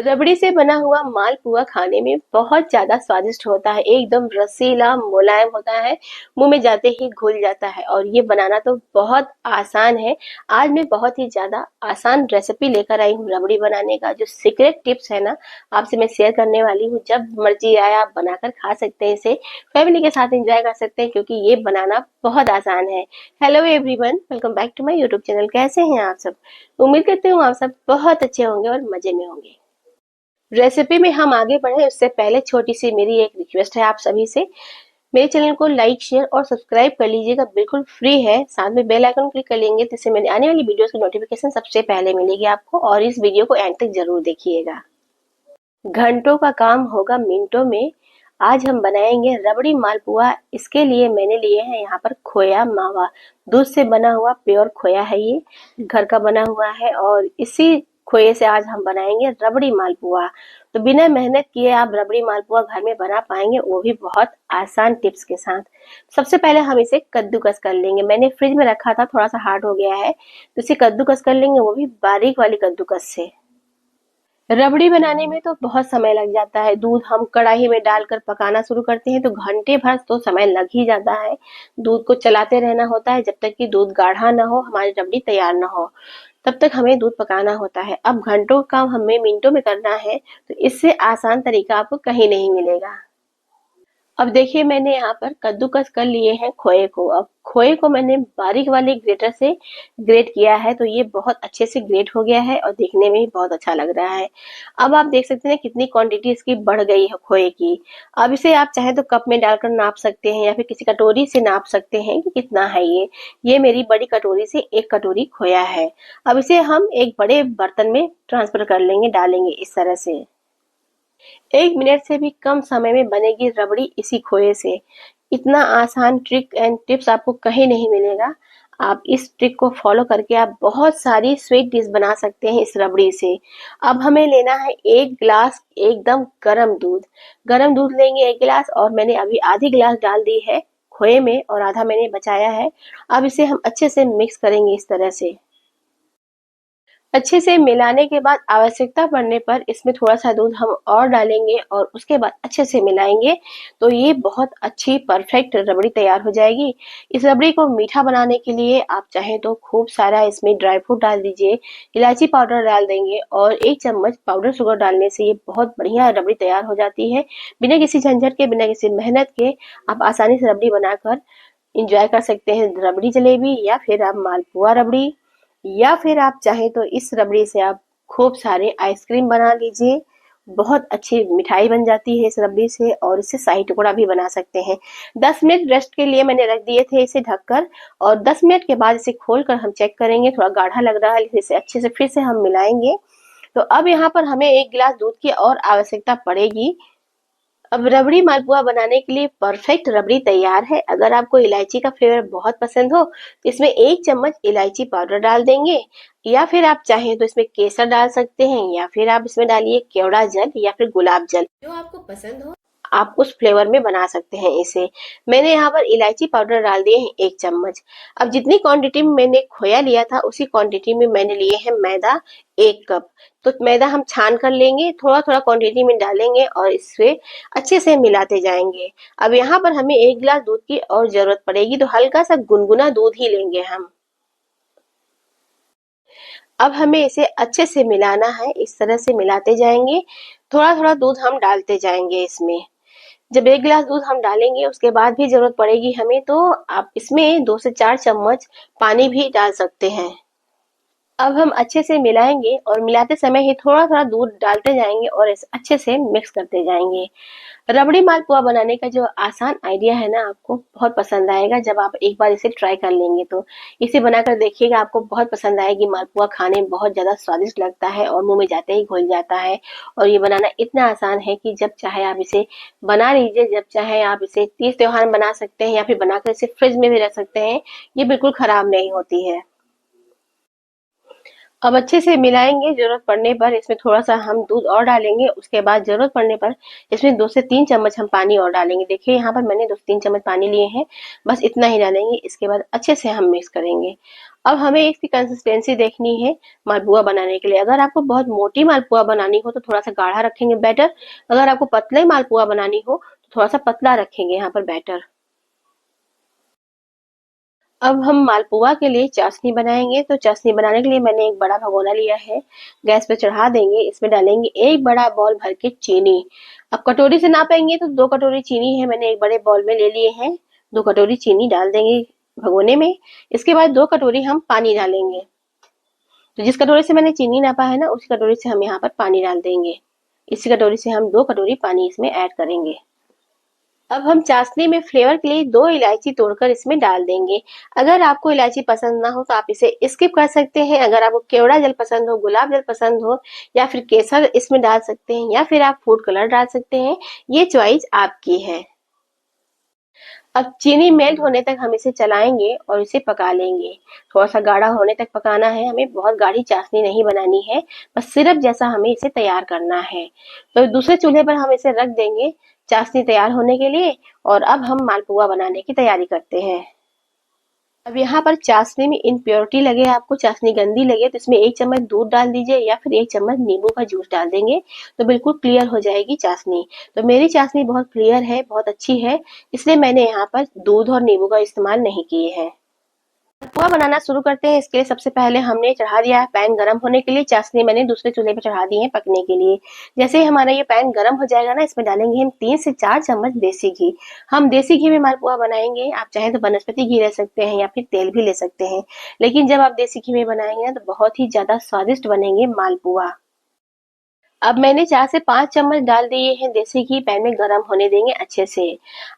रबड़ी से बना हुआ मालपुआ खाने में बहुत ज़्यादा स्वादिष्ट होता है, एकदम रसीला, मुलायम होता है, मुँह में जाते ही घुल जाता है और ये बनाना तो बहुत आसान है। आज मैं बहुत ही ज़्यादा आसान रेसिपी लेकर आई हूँ रबड़ी बनाने का, जो सीक्रेट टिप्स है ना, आपसे मैं शेयर करने वाली हूँ। जब मर्ज़ी आए आप बनाकर खा सकते हैं इसे, फैमिली के साथ एंजॉय कर सकते हैं क्योंकि ये बनाना बहुत आसान है। Hello everyone, welcome back to my YouTube channel. कैसे हैं आप सब? उम्मीद करती हूँ आप सब बहुत अच्छे होंगे और मज़े में होंगे। रेसिपी में हम आगे बढ़े उससे पहले छोटी सी मेरी एक रिक्वेस्ट है आप सभी से। मेरे चैनल को लाइक शेयर और सब्सक्राइब कर लीजिएगा, बिल्कुल फ्री है। साथ में बेल आइकन क्लिक कर लेंगे तो इससे मेरी आने वाली वीडियोस की नोटिफिकेशन सबसे पहले मिलेगी आपको। और इस वीडियो को एंड तक जरूर देखिएगा। घंटों का काम होगा मिनटों में। आज हम बनाएंगे रबड़ी मालपुआ। इसके लिए मैंने लिए हैं यहाँ पर खोया मावा। दूध से बना हुआ प्योर खोया है, ये घर का बना हुआ है और इसी खोए से आज हम बनाएंगे रबड़ी मालपुआ। तो बिना मेहनत किए आप रबड़ी मालपुआ घर में बना पाएंगे, वो भी बहुत आसान टिप्स के साथ। सबसे पहले हम इसे कद्दूकस कर लेंगे। मैंने फ्रिज में रखा था, थोड़ा सा हार्ड हो गया है, तो इसे कद्दूकस कर लेंगे, वो भी बारीक वाली कद्दूकस से। रबड़ी बनाने में तो बहुत समय लग जाता है। दूध हम कढ़ाई में डालकर पकाना शुरू करते हैं तो घंटे भर तो समय लग ही जाता है। दूध को चलाते रहना होता है जब तक कि दूध गाढ़ा ना हो, हमारी रबड़ी तैयार ना हो, तब तक हमें दूध पकाना होता है। अब घंटों का काम हमें मिनटों में करना है, तो इससे आसान तरीका आपको कहीं नहीं मिलेगा। अब देखिए मैंने यहाँ पर कद्दूकस कर लिए हैं खोए को। अब खोए को मैंने बारीक वाले ग्रेटर से ग्रेट किया है, तो ये बहुत अच्छे से ग्रेट हो गया है और देखने में भी बहुत अच्छा लग रहा है। अब आप देख सकते हैं कितनी क्वांटिटी इसकी बढ़ गई है खोए की। अब इसे आप चाहे तो कप में डालकर नाप सकते हैं या फिर किसी कटोरी से नाप सकते हैं कि कितना है ये मेरी बड़ी कटोरी से 1 कटोरी खोया है। अब इसे हम एक बड़े बर्तन में ट्रांसफर कर लेंगे, डालेंगे इस तरह से। 1 मिनट से भी कम समय में बनेगी रबड़ी इसी खोए से। इतना आसान ट्रिक एंड टिप्स आपको कहीं नहीं मिलेगा। आप इस ट्रिक को फॉलो करके आप बहुत सारी स्वीट डिश बना सकते हैं इस रबड़ी से। अब हमें लेना है 1 गिलास एकदम गरम दूध। गरम दूध लेंगे 1 गिलास और मैंने अभी आधी गिलास डाल दी है खोए में और आधा मैंने बचाया है। अब इसे हम अच्छे से मिक्स करेंगे इस तरह से। अच्छे से मिलाने के बाद आवश्यकता पड़ने पर इसमें थोड़ा-सा दूध हम और डालेंगे और उसके बाद अच्छे से मिलाएँगे, तो ये बहुत अच्छी परफेक्ट रबड़ी तैयार हो जाएगी। इस रबड़ी को मीठा बनाने के लिए आप चाहें तो खूब सारा इसमें ड्राई फ्रूट डाल दीजिए, इलायची पाउडर डाल देंगे और 1 चम्मच पाउडर शुगर डालने से ये बहुत बढ़िया रबड़ी तैयार हो जाती है। बिना किसी झंझट के, बिना किसी मेहनत के आप आसानी से रबड़ी बनाकर एंजॉय कर सकते हैं। रबड़ी जलेबी या फिर आप मालपुआ रबड़ी, या फिर आप चाहें तो इस रबड़ी से आप खूब सारे आइसक्रीम बना लीजिए। बहुत अच्छी मिठाई बन जाती है इस रबड़ी से और इससे शाही टुकड़ा भी बना सकते हैं। 10 मिनट रेस्ट के लिए मैंने रख दिए थे इसे ढककर और 10 मिनट के बाद इसे खोलकर हम चेक करेंगे। थोड़ा गाढ़ा लग रहा है, इसे अच्छे से फिर से हम मिलाएंगे। तो अब यहाँ पर हमें 1 गिलास दूध की और आवश्यकता पड़ेगी। अब रबड़ी मालपुआ बनाने के लिए परफेक्ट रबड़ी तैयार है। अगर आपको इलायची का फ्लेवर बहुत पसंद हो तो इसमें 1 चम्मच इलायची पाउडर डाल देंगे, या फिर आप चाहें तो इसमें केसर डाल सकते हैं, या फिर आप इसमें डालिए केवड़ा जल या फिर गुलाब जल, जो आपको पसंद हो आप उस फ्लेवर में बना सकते हैं इसे। मैंने यहाँ पर इलायची पाउडर डाल दिए हैं 1 चम्मच। अब जितनी क्वांटिटी में मैंने खोया लिया था उसी क्वांटिटी में मैंने लिए हैं मैदा 1 कप। तो मैदा हम छान कर लेंगे, थोड़ा थोड़ा क्वांटिटी में डालेंगे और इससे अच्छे से मिलाते जाएंगे। अब यहाँ पर हमें 1 गिलास दूध की और जरूरत पड़ेगी, तो हल्का सा गुनगुना दूध ही लेंगे हम। अब हमें इसे अच्छे से मिलाना है, इस तरह से मिलाते जाएंगे। थोड़ा थोड़ा दूध हम डालते जाएंगे इसमें। जब 1 गिलास दूध हम डालेंगे उसके बाद भी जरूरत पड़ेगी हमें, तो आप इसमें 2 से 4 चम्मच पानी भी डाल सकते हैं। अब हम अच्छे से मिलाएंगे और मिलाते समय ही थोड़ा थोड़ा दूध डालते जाएंगे और इसे अच्छे से मिक्स करते जाएंगे। रबड़ी मालपुआ बनाने का जो आसान आइडिया है ना, आपको बहुत पसंद आएगा जब आप एक बार इसे ट्राई कर लेंगे। तो इसे बनाकर देखिएगा, आपको बहुत पसंद आएगी। मालपुआ खाने में बहुत ज़्यादा स्वादिष्ट लगता है और मुंह में जाते ही घुल जाता है। और ये बनाना इतना आसान है कि जब चाहे आप इसे बना लीजिए, जब चाहे आप इसे तीज त्योहार में बना सकते हैं या फिर बनाकर इसे फ्रिज में भी रख सकते हैं। ये बिल्कुल खराब नहीं होती है। अब अच्छे से मिलाएंगे। जरूरत पड़ने पर इसमें थोड़ा सा हम दूध और डालेंगे। उसके बाद जरूरत पड़ने पर इसमें 2 से 3 चम्मच हम पानी और डालेंगे। देखिए यहाँ पर मैंने 2 से 3 चम्मच पानी लिए हैं, बस इतना ही डालेंगे। इसके बाद अच्छे से हम मिक्स करेंगे। अब हमें इसकी कंसिस्टेंसी देखनी है मालपुआ बनाने के लिए। अगर आपको बहुत मोटी मालपुआ बनानी हो तो थोड़ा सा गाढ़ा रखेंगे बैटर। अगर आपको पतले मालपुआ बनानी हो तो थोड़ा सा पतला रखेंगे यहाँ पर बैटर। अब हम मालपुआ के लिए चाशनी बनाएंगे। तो चाशनी बनाने के लिए मैंने एक बड़ा भगोना लिया है, गैस पे चढ़ा देंगे। इसमें डालेंगे एक बड़ा बॉल भर के चीनी। अब कटोरी से नापेंगे तो 2 कटोरी चीनी है, मैंने एक बड़े बॉल में ले लिए हैं। 2 कटोरी चीनी डाल देंगे भगोने में। इसके बाद 2 कटोरी हम पानी डालेंगे। तो जिस कटोरी से मैंने चीनी नापा है ना, उसी कटोरी से हम यहाँ पर पानी डाल देंगे। इसी कटोरी से हम 2 कटोरी पानी इसमें ऐड करेंगे। अब हम चाशनी में फ्लेवर के लिए 2 इलायची तोड़कर इसमें डाल देंगे। अगर आपको इलायची पसंद ना हो तो आप इसे स्किप कर सकते हैं। अगर आपको केवड़ा जल पसंद हो, गुलाब जल पसंद हो या फिर केसर इसमें डाल सकते हैं या फिर आप फूड कलर डाल सकते हैं। ये चॉइस आपकी है। अब चीनी मेल्ट होने तक हम इसे चलाएंगे और इसे पका लेंगे। थोड़ा सा गाढ़ा होने तक पकाना है हमें, बहुत गाढ़ी चाशनी नहीं बनानी है, बस सिरप जैसा हमें इसे तैयार करना है। तो दूसरे चूल्हे पर हम इसे रख देंगे चाशनी तैयार होने के लिए। और अब हम मालपुआ बनाने की तैयारी करते हैं। अब यहाँ पर चाशनी में इम्प्योरिटी लगे, आपको चाशनी गंदी लगे तो इसमें 1 चम्मच दूध डाल दीजिए या फिर 1 चम्मच नींबू का जूस डाल देंगे तो बिल्कुल क्लियर हो जाएगी चाशनी। तो मेरी चाशनी बहुत क्लियर है, बहुत अच्छी है, इसलिए मैंने यहाँ पर दूध और नींबू का इस्तेमाल नहीं किए हैं। मालपुआ बनाना शुरू करते हैं। इसके लिए सबसे पहले हमने चढ़ा दिया है पैन गरम होने के लिए। चाशनी मैंने दूसरे चूल्हे पे चढ़ा दी है पकने के लिए। जैसे ही हमारा ये पैन गरम हो जाएगा ना, इसमें डालेंगे हम 3 से 4 चम्मच देसी घी। हम देसी घी में मालपुआ बनाएंगे। आप चाहें तो वनस्पति घी ले सकते हैं या फिर तेल भी ले सकते हैं, लेकिन जब आप देसी घी में बनाएंगे ना तो बहुत ही ज्यादा स्वादिष्ट बनेंगे मालपुआ। अब मैंने 4 से 5 चम्मच डाल दिए हैं देसी घी। पैन में गरम होने देंगे अच्छे से।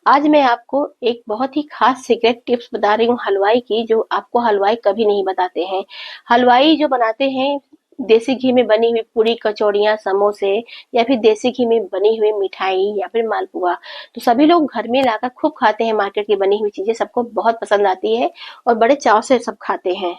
आज मैं आपको एक बहुत ही खास सीक्रेट टिप्स बता रही हूँ हलवाई की, जो आपको हलवाई कभी नहीं बताते हैं। हलवाई जो बनाते हैं देसी घी में बनी हुई पूरी, कचौड़ियाँ, समोसे या फिर देसी घी में बनी हुई मिठाई या फिर मालपुआ, तो सभी लोग घर में लाकर खूब खाते हैं। मार्केट की बनी हुई चीजें सबको बहुत पसंद आती है और बड़े चाव से सब खाते हैं,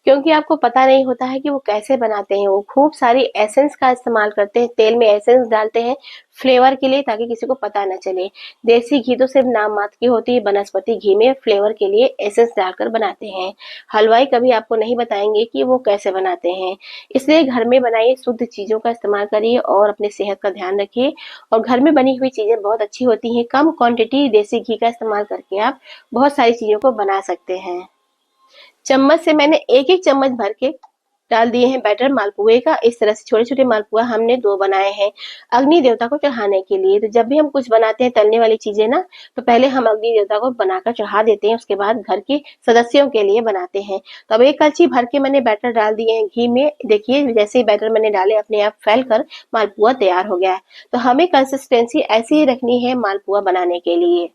क्योंकि आपको पता नहीं होता है कि वो कैसे बनाते हैं। वो खूब सारी एसेंस का इस्तेमाल करते हैं, तेल में एसेंस डालते हैं फ्लेवर के लिए, ताकि किसी को पता न चले। देसी घी तो सिर्फ नाम मात्र की होती है, वनस्पति घी में फ्लेवर के लिए एसेंस डालकर बनाते हैं। हलवाई कभी आपको नहीं बताएंगे कि वो कैसे बनाते हैं। इसलिए घर में बनाइए, शुद्ध चीजों का इस्तेमाल करिए और अपने सेहत का ध्यान रखिए। और घर में बनी हुई चीजें बहुत अच्छी होती हैं। कम क्वांटिटी देसी घी का इस्तेमाल करके आप बहुत सारी चीजों को बना सकते हैं। चम्मच से मैंने एक एक चम्मच भर के डाल दिए हैं बैटर मालपुए का। इस तरह से छोटे छोटे मालपुआ हमने 2 बनाए हैं अग्नि देवता को चढ़ाने के लिए। तो जब भी हम कुछ बनाते हैं तलने वाली चीजें ना, तो पहले हम अग्नि देवता को बनाकर चढ़ा देते हैं, उसके बाद घर के सदस्यों के लिए बनाते हैं। तो अब एक कलछी भर के मैंने बैटर डाल दिए हैं घी में। देखिए जैसे ही बैटर मैंने डाले अपने आप फैल कर मालपुआ तैयार हो गया है। तो हमें कंसिस्टेंसी ऐसी ही रखनी है मालपुआ बनाने के लिए।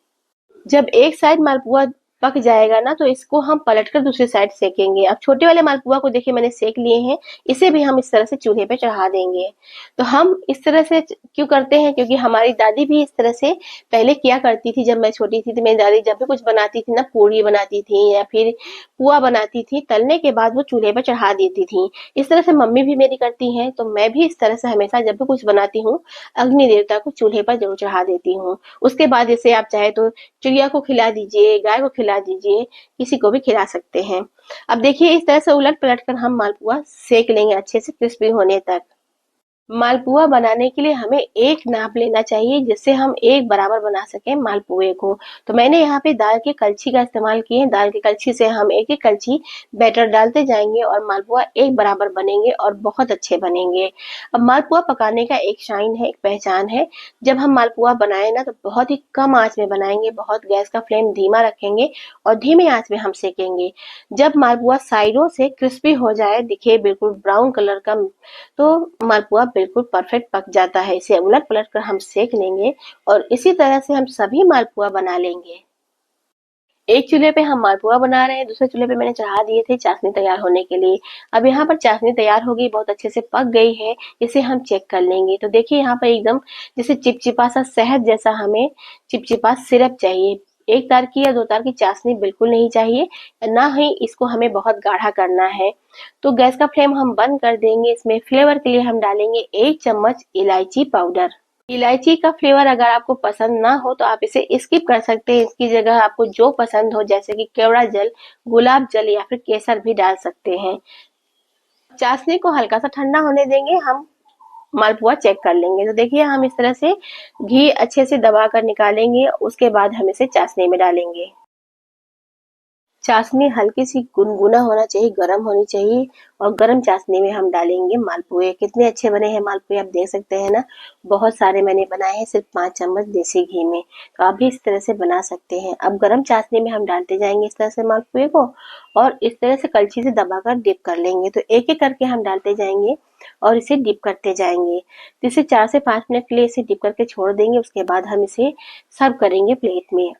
जब एक साइड मालपुआ पक जाएगा ना, तो इसको हम पलटकर दूसरी साइड सेकेंगे। अब छोटे वाले मालपुआ को देखिए मैंने सेक लिए हैं, इसे भी हम इस तरह से चूल्हे पे चढ़ा देंगे। तो हम इस तरह से क्यों करते हैं, क्योंकि हमारी दादी भी इस तरह से पहले किया करती थी। जब मैं छोटी थी तो मेरी दादी जब भी कुछ बनाती थी ना, पूड़ी बनाती थी या फिर पुआ बनाती थी, तलने के बाद वो चूल्हे पे चढ़ा देती थी। इस तरह से मम्मी भी मेरी करती हैं, तो मैं भी इस तरह से हमेशा जब भी कुछ बनाती हूँ अग्नि देवता को चूल्हे पर जरूर चढ़ा देती हूँ। उसके बाद इसे आप चाहे तो चिड़िया को खिला दीजिए, गाय को खिला दीजिए, किसी को भी खिला सकते हैं। अब देखिए इस तरह से उलट पलट कर हम मालपुआ सेक लेंगे अच्छे से क्रिस्पी होने तक। मालपुआ बनाने के लिए हमें एक नाप लेना चाहिए, जिससे हम एक बराबर बना सकें मालपुए को। तो मैंने यहाँ पे दाल की कलछी का इस्तेमाल किए। दाल की कलछी से हम एक एक कलछी बैटर डालते जाएंगे और मालपुआ एक बराबर बनेंगे और बहुत अच्छे बनेंगे। अब मालपुआ पकाने का एक शाइन है, एक पहचान है। जब हम मालपुआ बनाए ना, तो बहुत ही कम आंच में बनाएंगे, बहुत गैस का फ्लेम धीमा रखेंगे और धीमी आंच में हम सेकेंगे। जब मालपुआ साइडों से क्रिस्पी हो जाए, दिखे बिल्कुल ब्राउन कलर का, तो मालपुआ बिल्कुल परफेक्ट पक जाता है। इसे उलट पलट कर हम सेक लेंगे और इसी तरह से हम सभी मालपुआ बना लेंगे। एक चूल्हे पे हम मालपुआ बना रहे हैं, दूसरे चूल्हे पे मैंने चढ़ा दिए थे चाशनी तैयार होने के लिए। अब यहाँ पर चाशनी तैयार हो गई, बहुत अच्छे से पक गई है। इसे हम चेक कर लेंगे। तो देखिए यहाँ पर एकदम जैसे चिपचिपा सा शहद जैसा हमें चिपचिपा सिरप चाहिए। एक तार की या 2 तार की चाशनी बिल्कुल नहीं चाहिए, ना ही इसको हमें बहुत गाढ़ा करना है। तो गैस का फ्लेम हम बंद कर देंगे। इसमें फ्लेवर के लिए हम डालेंगे 1 चम्मच इलायची पाउडर। इलायची का फ्लेवर अगर आपको पसंद ना हो तो आप इसे स्किप कर सकते हैं। इसकी जगह आपको जो पसंद हो जैसे कि केवड़ा जल, गुलाब जल या फिर केसर भी डाल सकते हैं। चाशनी को हल्का सा ठंडा होने देंगे। हम मालपुआ चेक कर लेंगे। तो देखिए हम इस तरह से घी अच्छे से दबा कर निकालेंगे, उसके बाद हम इसे चाशनी में डालेंगे। चाशनी हल्की सी गुनगुना होना चाहिए, गर्म होनी चाहिए और गर्म चाशनी में हम डालेंगे मालपुए। कितने अच्छे बने हैं मालपुए आप देख सकते हैं ना। बहुत सारे मैंने बनाए हैं सिर्फ 5 चम्मच देसी घी में। तो आप भी इस तरह से बना सकते हैं। अब गर्म चाशनी में हम डालते जाएंगे इस तरह से मालपुए को और इस तरह से कलछी से दबाकर डिप कर लेंगे। तो एक एक करके हम डालते जाएंगे और इसे डिप करते जाएंगे। तो इसे 4 से 5 मिनट के लिए इसे डिप करके छोड़ देंगे। उसके बाद हम इसे सर्व करेंगे प्लेट में।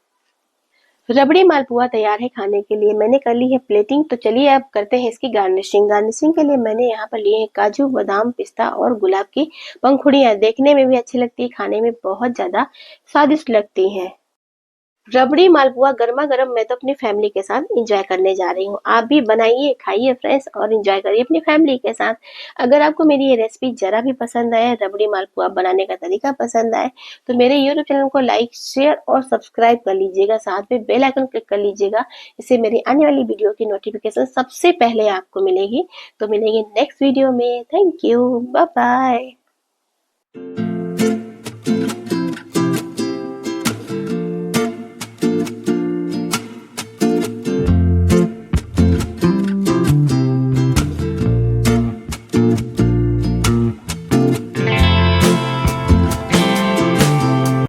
रबड़ी मालपुआ तैयार है खाने के लिए। मैंने कर ली है प्लेटिंग। तो चलिए अब करते हैं इसकी गार्निशिंग। गार्निशिंग के लिए मैंने यहाँ पर लिए हैं काजू, बादाम, पिस्ता और गुलाब की पंखुड़ियाँ। देखने में भी अच्छी लगती है, खाने में बहुत ज़्यादा स्वादिष्ट लगती हैं। रबड़ी मालपुआ गरमा-गरम मैं तो अपनी फैमिली के साथ एंजॉय करने जा रही हूँ। आप भी बनाइए, खाइए फ्रेंड्स और एंजॉय करिए अपनी फैमिली के साथ। अगर आपको मेरी ये रेसिपी ज़रा भी पसंद आए, रबड़ी मालपुआ बनाने का तरीका पसंद आए, तो मेरे यूट्यूब चैनल को लाइक, शेयर और सब्सक्राइब कर लीजिएगा। साथ में बेल आइकन क्लिक कर लीजिएगा। इससे मेरी आने वाली वीडियो की नोटिफिकेशन सबसे पहले आपको मिलेगी। तो मिलेंगे नेक्स्ट वीडियो में। Thank you. Bye bye.